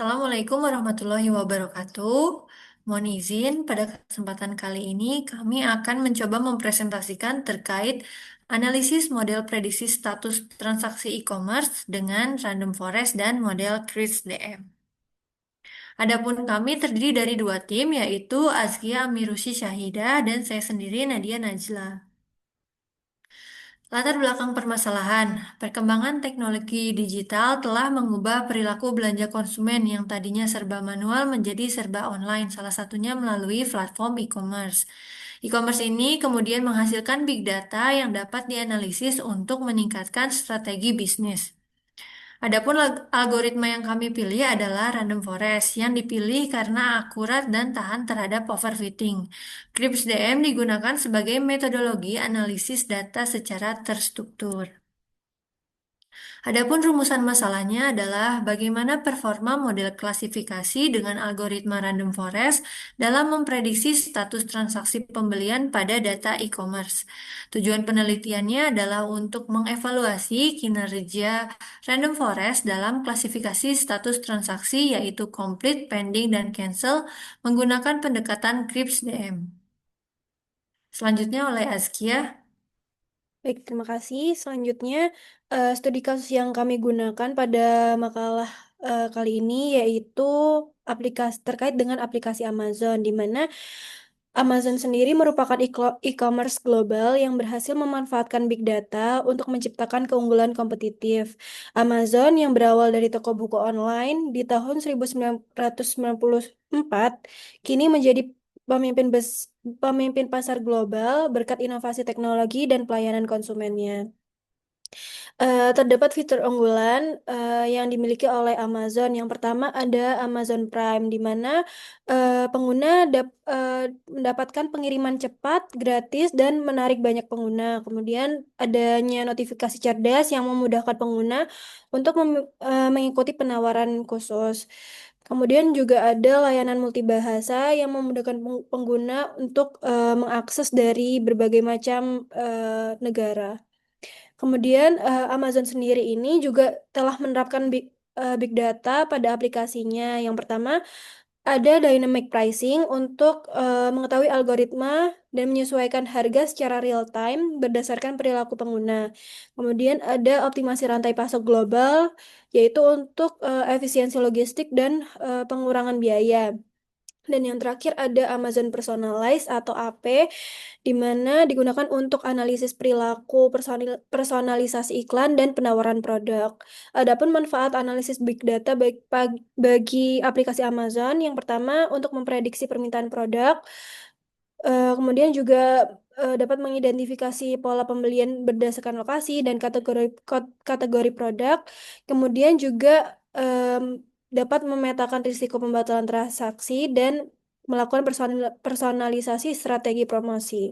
Assalamualaikum warahmatullahi wabarakatuh. Mohon izin, pada kesempatan kali ini kami akan mencoba mempresentasikan terkait analisis model prediksi status transaksi e-commerce dengan random forest dan model Kris DM. Adapun kami terdiri dari dua tim, yaitu Azkia Amirusi Syahidah dan saya sendiri Nadia Najla. Latar belakang permasalahan, perkembangan teknologi digital telah mengubah perilaku belanja konsumen yang tadinya serba manual menjadi serba online, salah satunya melalui platform e-commerce. E-commerce ini kemudian menghasilkan big data yang dapat dianalisis untuk meningkatkan strategi bisnis. Adapun algoritma yang kami pilih adalah random forest yang dipilih karena akurat dan tahan terhadap overfitting. Krips DM digunakan sebagai metodologi analisis data secara terstruktur. Adapun rumusan masalahnya adalah bagaimana performa model klasifikasi dengan algoritma random forest dalam memprediksi status transaksi pembelian pada data e-commerce. Tujuan penelitiannya adalah untuk mengevaluasi kinerja random forest dalam klasifikasi status transaksi yaitu complete, pending, dan cancel menggunakan pendekatan Krips DM. Selanjutnya oleh Azkia. Baik, terima kasih. Selanjutnya, studi kasus yang kami gunakan pada makalah kali ini yaitu aplikasi terkait dengan aplikasi Amazon, di mana Amazon sendiri merupakan e-commerce global yang berhasil memanfaatkan big data untuk menciptakan keunggulan kompetitif. Amazon yang berawal dari toko buku online di tahun 1994 kini menjadi pemimpin pasar global berkat inovasi teknologi dan pelayanan konsumennya. Terdapat fitur unggulan yang dimiliki oleh Amazon. Yang pertama ada Amazon Prime, di mana pengguna mendapatkan pengiriman cepat, gratis, dan menarik banyak pengguna. Kemudian adanya notifikasi cerdas yang memudahkan pengguna untuk mengikuti penawaran khusus. Kemudian juga ada layanan multibahasa yang memudahkan pengguna untuk mengakses dari berbagai macam negara. Kemudian Amazon sendiri ini juga telah menerapkan big data pada aplikasinya. Yang pertama, ada dynamic pricing untuk mengetahui algoritma dan menyesuaikan harga secara real time berdasarkan perilaku pengguna. Kemudian ada optimasi rantai pasok global, yaitu untuk efisiensi logistik dan pengurangan biaya. Dan yang terakhir ada Amazon Personalize atau AP, di mana digunakan untuk analisis perilaku, personalisasi iklan, dan penawaran produk. Adapun manfaat analisis big data bagi aplikasi Amazon, yang pertama untuk memprediksi permintaan produk, kemudian juga dapat mengidentifikasi pola pembelian berdasarkan lokasi dan kategori produk, kemudian juga dapat memetakan risiko pembatalan transaksi dan melakukan personalisasi strategi promosi.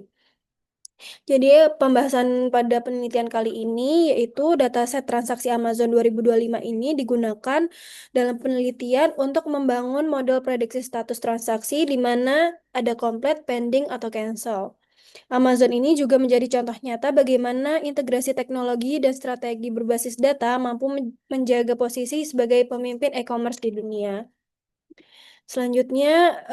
Jadi pembahasan pada penelitian kali ini yaitu dataset transaksi Amazon 2025 ini digunakan dalam penelitian untuk membangun model prediksi status transaksi di mana ada complete, pending, atau cancel. Amazon ini juga menjadi contoh nyata bagaimana integrasi teknologi dan strategi berbasis data mampu menjaga posisi sebagai pemimpin e-commerce di dunia. Selanjutnya,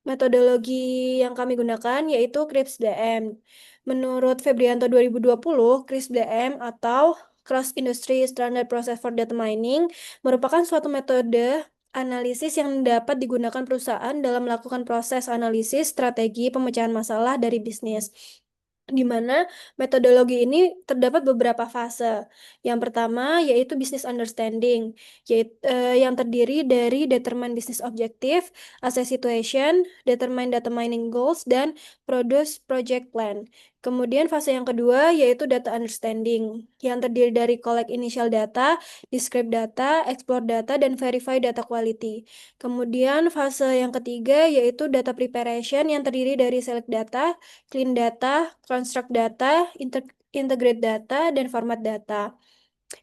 metodologi yang kami gunakan yaitu CRISP DM. Menurut Febrianto 2020, CRISP DM atau Cross Industry Standard Process for Data Mining merupakan suatu metode analisis yang dapat digunakan perusahaan dalam melakukan proses analisis strategi pemecahan masalah dari bisnis, di mana metodologi ini terdapat beberapa fase. Yang pertama yaitu business understanding, yang terdiri dari determine business objective, assess situation, determine data mining goals, dan produce project plan. Kemudian fase yang kedua yaitu data understanding, yang terdiri dari collect initial data, describe data, explore data, dan verify data quality. Kemudian fase yang ketiga yaitu data preparation, yang terdiri dari select data, clean data, construct data, integrate data, dan format data.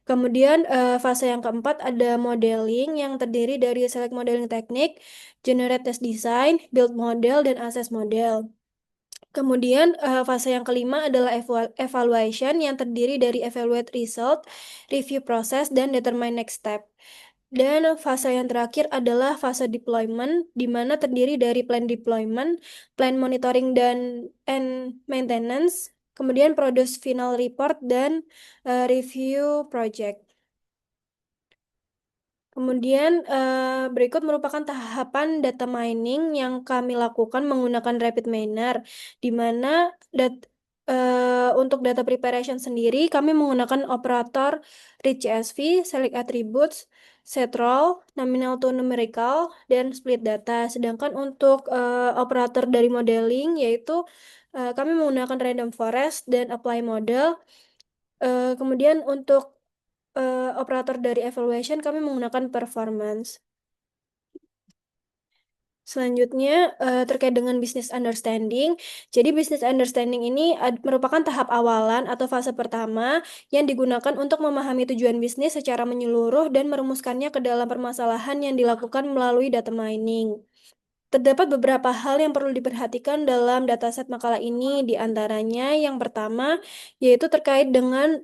Kemudian fase yang keempat ada modeling, yang terdiri dari select modeling teknik, generate test design, build model, dan assess model. Kemudian fase yang kelima adalah evaluation, yang terdiri dari evaluate result, review proses, dan determine next step. Dan fase yang terakhir adalah fase deployment, di mana terdiri dari plan deployment, plan monitoring and maintenance, kemudian produce final report, dan review project. Kemudian berikut merupakan tahapan data mining yang kami lakukan menggunakan Rapid Miner, di mana untuk data preparation sendiri kami menggunakan operator read CSV, select attributes, set role, nominal to numerical, dan split data. Sedangkan untuk operator dari modeling yaitu kami menggunakan random forest dan apply model. Kemudian untuk operator dari evaluation kami menggunakan performance. Selanjutnya terkait dengan business understanding. Jadi business understanding ini merupakan tahap awalan atau fase pertama yang digunakan untuk memahami tujuan bisnis secara menyeluruh dan merumuskannya ke dalam permasalahan yang dilakukan melalui data mining. Terdapat beberapa hal yang perlu diperhatikan dalam dataset makalah ini, di antaranya yang pertama yaitu terkait dengan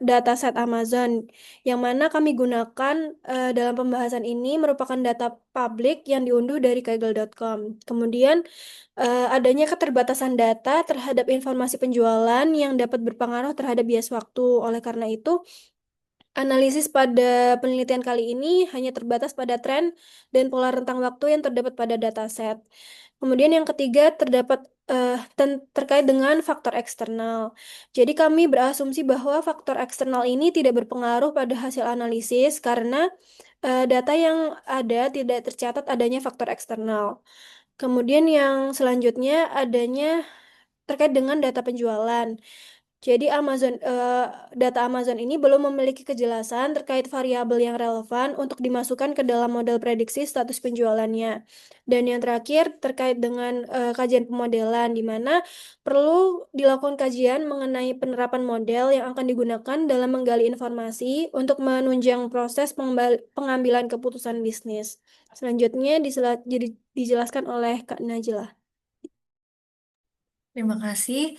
dataset Amazon, yang mana kami gunakan dalam pembahasan ini merupakan data publik yang diunduh dari kaggle.com. Kemudian adanya keterbatasan data terhadap informasi penjualan yang dapat berpengaruh terhadap bias waktu. Oleh karena itu, analisis pada penelitian kali ini hanya terbatas pada tren dan pola rentang waktu yang terdapat pada dataset. Kemudian yang ketiga terdapat terkait dengan faktor eksternal. Jadi kami berasumsi bahwa faktor eksternal ini tidak berpengaruh pada hasil analisis karena data yang ada tidak tercatat adanya faktor eksternal. Kemudian yang selanjutnya adanya terkait dengan data penjualan. Jadi data Amazon ini belum memiliki kejelasan terkait variabel yang relevan untuk dimasukkan ke dalam model prediksi status penjualannya. Dan yang terakhir terkait dengan kajian pemodelan, di mana perlu dilakukan kajian mengenai penerapan model yang akan digunakan dalam menggali informasi untuk menunjang proses pengambilan keputusan bisnis. Selanjutnya dijelaskan oleh Kak Najla. Terima kasih.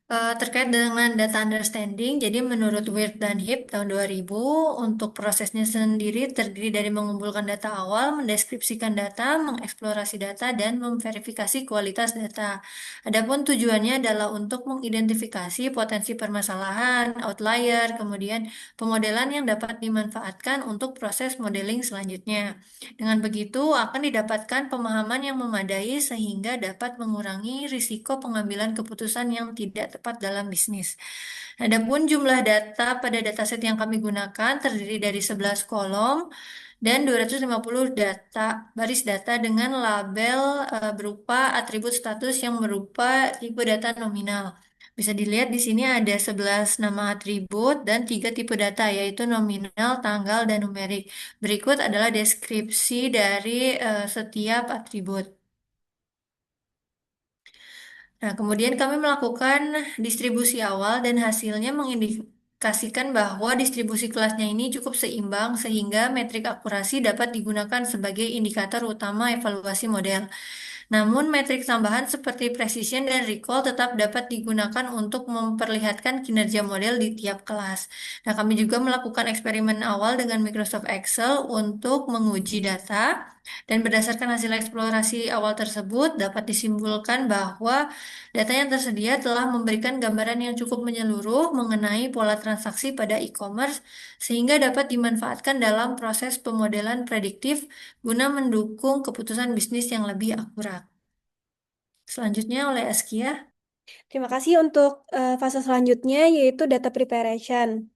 Terkait dengan data understanding, jadi menurut Weir dan Heap tahun 2000, untuk prosesnya sendiri terdiri dari mengumpulkan data awal, mendeskripsikan data, mengeksplorasi data, dan memverifikasi kualitas data. Adapun tujuannya adalah untuk mengidentifikasi potensi permasalahan, outlier, kemudian pemodelan yang dapat dimanfaatkan untuk proses modeling selanjutnya. Dengan begitu, akan didapatkan pemahaman yang memadai sehingga dapat mengurangi risiko pengambilan keputusan yang tidak tepat dalam bisnis. Adapun jumlah data pada dataset yang kami gunakan terdiri dari 11 kolom dan 250 baris data dengan label berupa atribut status yang berupa tipe data nominal. Bisa dilihat di sini ada 11 nama atribut dan 3 tipe data, yaitu nominal, tanggal, dan numerik. Berikut adalah deskripsi dari setiap atribut. Nah, kemudian kami melakukan distribusi awal dan hasilnya mengindikasikan bahwa distribusi kelasnya ini cukup seimbang sehingga metrik akurasi dapat digunakan sebagai indikator utama evaluasi model. Namun, metrik tambahan seperti precision dan recall tetap dapat digunakan untuk memperlihatkan kinerja model di tiap kelas. Nah, kami juga melakukan eksperimen awal dengan Microsoft Excel untuk menguji data, dan berdasarkan hasil eksplorasi awal tersebut dapat disimpulkan bahwa data yang tersedia telah memberikan gambaran yang cukup menyeluruh mengenai pola transaksi pada e-commerce sehingga dapat dimanfaatkan dalam proses pemodelan prediktif guna mendukung keputusan bisnis yang lebih akurat. Selanjutnya oleh Askia. Terima kasih untuk fase selanjutnya yaitu data preparation.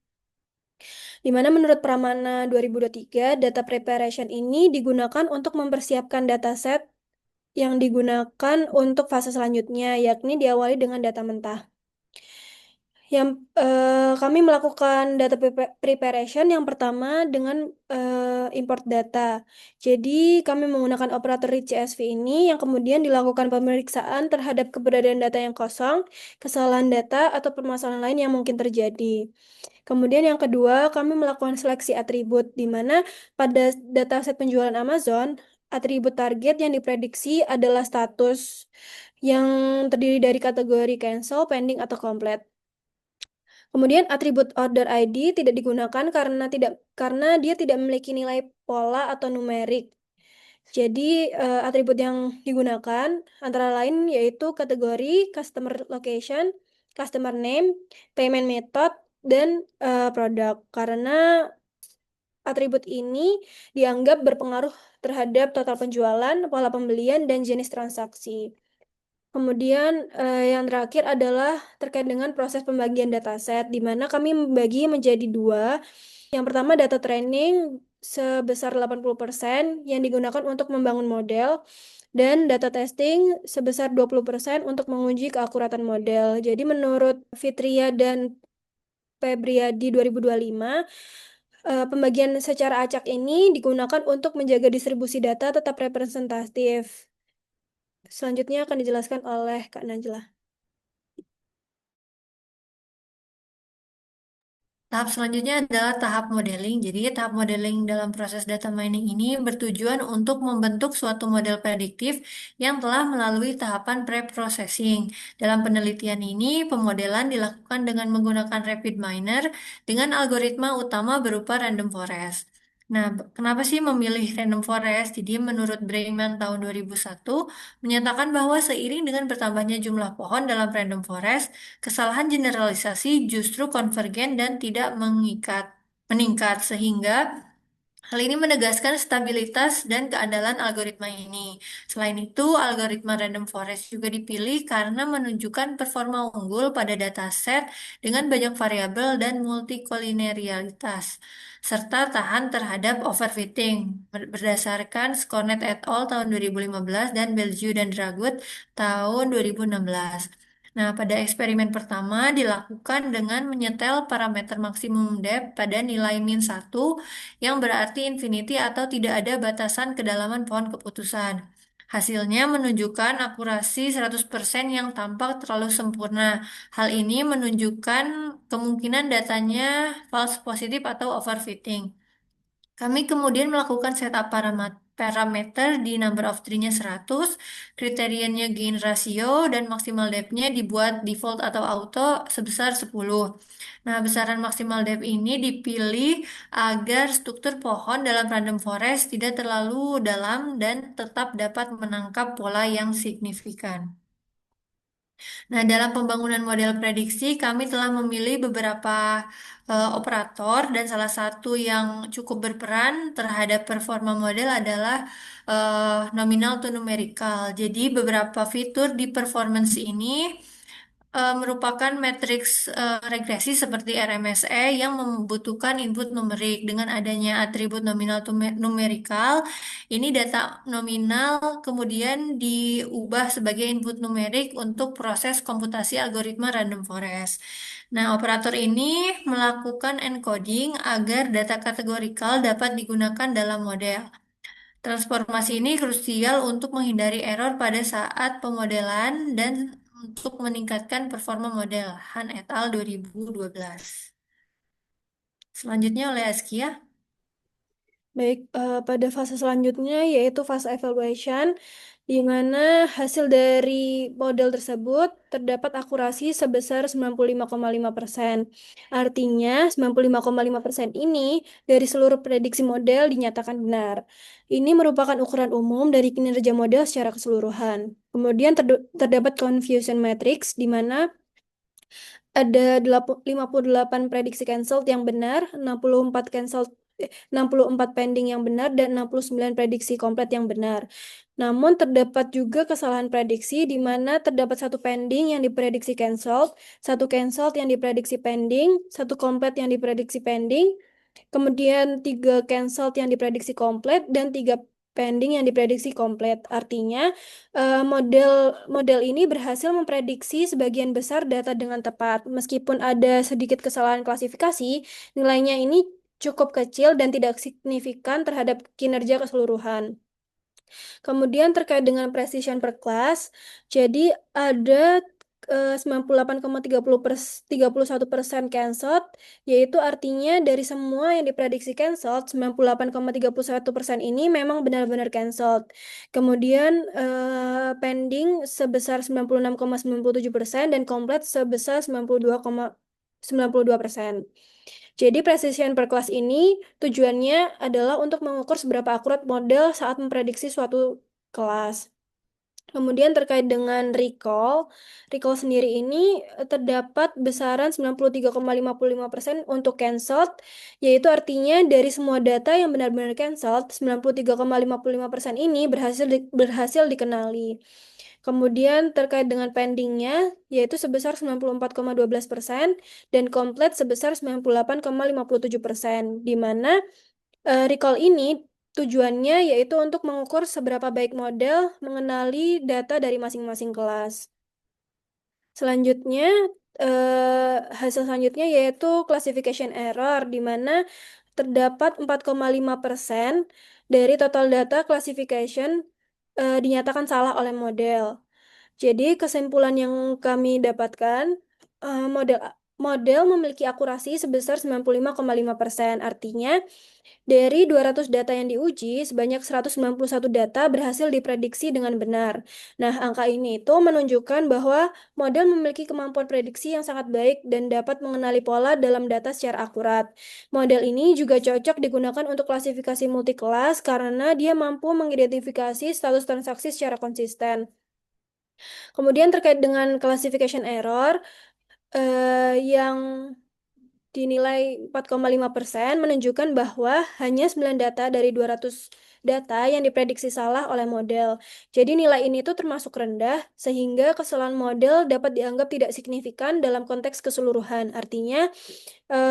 Di mana menurut Pramana 2023, data preparation ini digunakan untuk mempersiapkan dataset yang digunakan untuk fase selanjutnya, yakni diawali dengan data mentah. Yang kami melakukan data preparation yang pertama dengan import data. Jadi kami menggunakan operator read CSV ini yang kemudian dilakukan pemeriksaan terhadap keberadaan data yang kosong, kesalahan data, atau permasalahan lain yang mungkin terjadi. Kemudian yang kedua, kami melakukan seleksi atribut, di mana pada dataset penjualan Amazon, atribut target yang diprediksi adalah status yang terdiri dari kategori cancel, pending, atau complete. Kemudian atribut order ID tidak digunakan karena dia tidak memiliki nilai pola atau numerik. Jadi atribut yang digunakan antara lain yaitu kategori, customer location, customer name, payment method, dan produk. Karena atribut ini dianggap berpengaruh terhadap total penjualan, pola pembelian, dan jenis transaksi. Kemudian yang terakhir adalah terkait dengan proses pembagian dataset, di mana kami membagi menjadi dua. Yang pertama data training sebesar 80% yang digunakan untuk membangun model, dan data testing sebesar 20% untuk menguji keakuratan model. Jadi menurut Fitria dan Febriadi 2025, pembagian secara acak ini digunakan untuk menjaga distribusi data tetap representatif. Selanjutnya akan dijelaskan oleh Kak Najla. Tahap selanjutnya adalah tahap modeling. Jadi, tahap modeling dalam proses data mining ini bertujuan untuk membentuk suatu model prediktif yang telah melalui tahapan pre-processing. Dalam penelitian ini, pemodelan dilakukan dengan menggunakan rapid miner dengan algoritma utama berupa random forest. Nah, kenapa sih memilih random forest? Jadi, menurut Brayman tahun 2001, menyatakan bahwa seiring dengan bertambahnya jumlah pohon dalam random forest, kesalahan generalisasi justru konvergen dan tidak meningkat sehingga hal ini menegaskan stabilitas dan keandalan algoritma ini. Selain itu, algoritma random forest juga dipilih karena menunjukkan performa unggul pada dataset dengan banyak variabel dan multikolinialitas, serta tahan terhadap overfitting berdasarkan Scornet et al. Tahun 2015 dan Belgiu dan Dragut tahun 2016. Nah, pada eksperimen pertama dilakukan dengan menyetel parameter maksimum depth pada nilai min 1 yang berarti infinity atau tidak ada batasan kedalaman pohon keputusan. Hasilnya menunjukkan akurasi 100% yang tampak terlalu sempurna. Hal ini menunjukkan kemungkinan datanya false positif atau overfitting. Kami kemudian melakukan setup parameter di number of tree-nya 100, kriterianya gain ratio, dan maksimal depth-nya dibuat default atau auto sebesar 10. Nah, besaran maksimal depth ini dipilih agar struktur pohon dalam random forest tidak terlalu dalam dan tetap dapat menangkap pola yang signifikan. Nah, dalam pembangunan model prediksi, kami telah memilih beberapa operator dan salah satu yang cukup berperan terhadap performa model adalah nominal to numerical. Jadi, beberapa fitur di performance ini merupakan matriks regresi seperti RMSE yang membutuhkan input numerik. Dengan adanya atribut nominal to numerical, ini data nominal kemudian diubah sebagai input numerik untuk proses komputasi algoritma random forest. Nah, operator ini melakukan encoding agar data kategorikal dapat digunakan dalam model. Transformasi ini krusial untuk menghindari error pada saat pemodelan dan untuk meningkatkan performa model. Han et al. 2012. Selanjutnya oleh Askia. Baik, pada fase selanjutnya yaitu fase evaluation, di mana hasil dari model tersebut terdapat akurasi sebesar 95,5%. Artinya, 95,5% ini dari seluruh prediksi model dinyatakan benar. Ini merupakan ukuran umum dari kinerja model secara keseluruhan. Kemudian terdapat confusion matrix, di mana ada 58 prediksi cancelled yang benar, 64 cancelled 64 pending yang benar, dan 69 prediksi komplit yang benar. Namun terdapat juga kesalahan prediksi di mana terdapat satu pending yang diprediksi cancelled, satu cancelled yang diprediksi pending, satu komplit yang diprediksi pending, kemudian 3 cancelled yang diprediksi komplit, dan 3 pending yang diprediksi komplit. Artinya, model model ini berhasil memprediksi sebagian besar data dengan tepat. Meskipun ada sedikit kesalahan klasifikasi, nilainya ini cukup kecil dan tidak signifikan terhadap kinerja keseluruhan. Kemudian terkait dengan precision per class, jadi ada 98,31% cancelled, yaitu artinya dari semua yang diprediksi cancelled, 98,31% ini memang benar-benar cancelled. Kemudian pending sebesar 96,97% dan komplit sebesar 92,9%. 92%. Jadi precision per kelas ini tujuannya adalah untuk mengukur seberapa akurat model saat memprediksi suatu kelas. Kemudian terkait dengan recall, recall sendiri ini terdapat besaran 93,55% untuk cancelled, yaitu artinya dari semua data yang benar-benar cancelled, 93,55% ini berhasil dikenali. Kemudian terkait dengan pendingnya, yaitu sebesar 94,12% dan complete sebesar 98,57%, di mana recall ini tujuannya yaitu untuk mengukur seberapa baik model mengenali data dari masing-masing kelas. Selanjutnya, hasil selanjutnya yaitu classification error, di mana terdapat 4,5% dari total data classification dinyatakan salah oleh model. Jadi kesimpulan yang kami dapatkan, model model memiliki akurasi sebesar 95,5%. Artinya, dari 200 data yang diuji, sebanyak 191 data berhasil diprediksi dengan benar. Nah, angka ini itu menunjukkan bahwa model memiliki kemampuan prediksi yang sangat baik dan dapat mengenali pola dalam data secara akurat. Model ini juga cocok digunakan untuk klasifikasi multi-kelas karena dia mampu mengidentifikasi status transaksi secara konsisten. Kemudian terkait dengan classification error, yang dinilai 4,5% menunjukkan bahwa hanya 9 data dari 200 data yang diprediksi salah oleh model. Jadi nilai ini tuh termasuk rendah sehingga kesalahan model dapat dianggap tidak signifikan dalam konteks keseluruhan. Artinya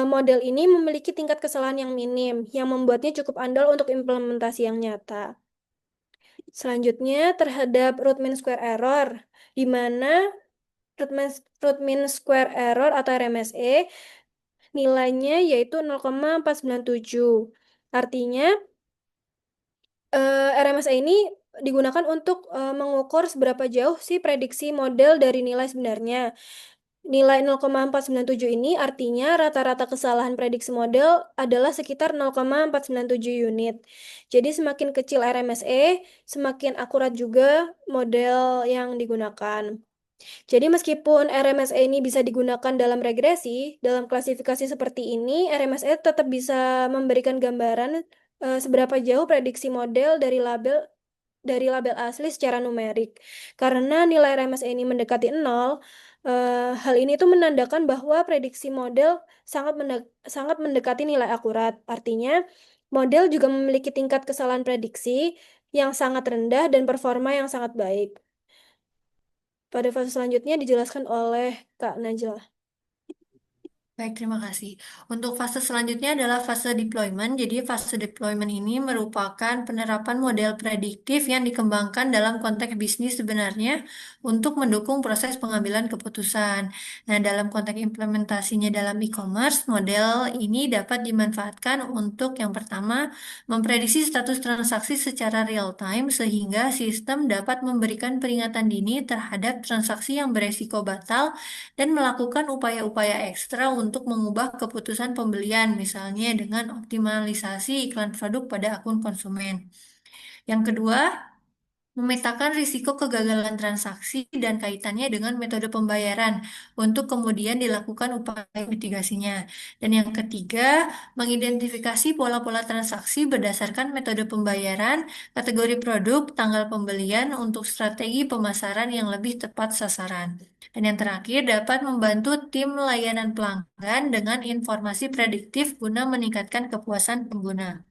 model ini memiliki tingkat kesalahan yang minim yang membuatnya cukup andal untuk implementasi yang nyata. Selanjutnya terhadap root mean square error, di mana root mean square error atau RMSE nilainya yaitu 0,497. Artinya, RMSE ini digunakan untuk mengukur seberapa jauh sih prediksi model dari nilai sebenarnya. Nilai 0,497 ini artinya rata-rata kesalahan prediksi model adalah sekitar 0,497 unit. Jadi semakin kecil RMSE, semakin akurat juga model yang digunakan. Jadi meskipun RMSE ini bisa digunakan dalam regresi, dalam klasifikasi seperti ini, RMSE tetap bisa memberikan gambaran seberapa jauh prediksi model dari label asli secara numerik. Karena nilai RMSE ini mendekati 0, hal ini tuh menandakan bahwa prediksi model sangat mendekati nilai akurat. Artinya, model juga memiliki tingkat kesalahan prediksi yang sangat rendah dan performa yang sangat baik. Pada fase selanjutnya dijelaskan oleh Kak Najla. Baik, terima kasih. Untuk fase selanjutnya adalah fase deployment. Jadi, fase deployment ini merupakan penerapan model prediktif yang dikembangkan dalam konteks bisnis sebenarnya untuk mendukung proses pengambilan keputusan. Nah, dalam konteks implementasinya dalam e-commerce, model ini dapat dimanfaatkan untuk yang pertama, memprediksi status transaksi secara real time sehingga sistem dapat memberikan peringatan dini terhadap transaksi yang beresiko batal dan melakukan upaya-upaya ekstra untuk mengubah keputusan pembelian, misalnya dengan optimalisasi iklan produk pada akun konsumen. Yang kedua, memetakan risiko kegagalan transaksi dan kaitannya dengan metode pembayaran untuk kemudian dilakukan upaya mitigasinya. Dan yang ketiga, mengidentifikasi pola-pola transaksi berdasarkan metode pembayaran, kategori produk, tanggal pembelian untuk strategi pemasaran yang lebih tepat sasaran. Dan yang terakhir, dapat membantu tim layanan pelanggan dengan informasi prediktif guna meningkatkan kepuasan pengguna.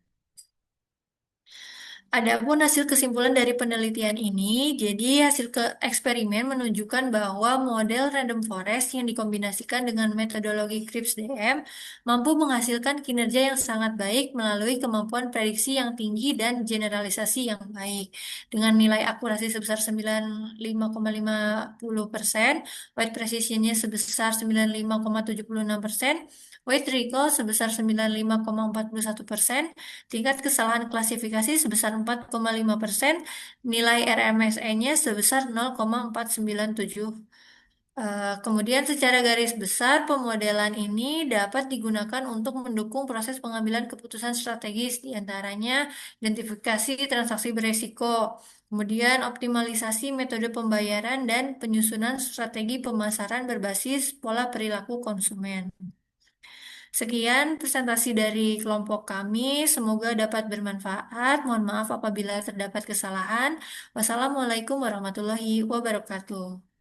Adapun hasil kesimpulan dari penelitian ini, jadi hasil eksperimen menunjukkan bahwa model random forest yang dikombinasikan dengan metodologi CRISP-DM mampu menghasilkan kinerja yang sangat baik melalui kemampuan prediksi yang tinggi dan generalisasi yang baik. Dengan nilai akurasi sebesar 95,50%, white precision-nya sebesar 95,76%, weight recall sebesar 95,41%, tingkat kesalahan klasifikasi sebesar 4,5%, nilai RMSE-nya sebesar 0,497. Kemudian secara garis besar, pemodelan ini dapat digunakan untuk mendukung proses pengambilan keputusan strategis, diantaranya identifikasi transaksi beresiko, Kemudian optimalisasi metode pembayaran dan penyusunan strategi pemasaran berbasis pola perilaku konsumen. Sekian presentasi dari kelompok kami, semoga dapat bermanfaat. Mohon maaf apabila terdapat kesalahan. Wassalamualaikum warahmatullahi wabarakatuh.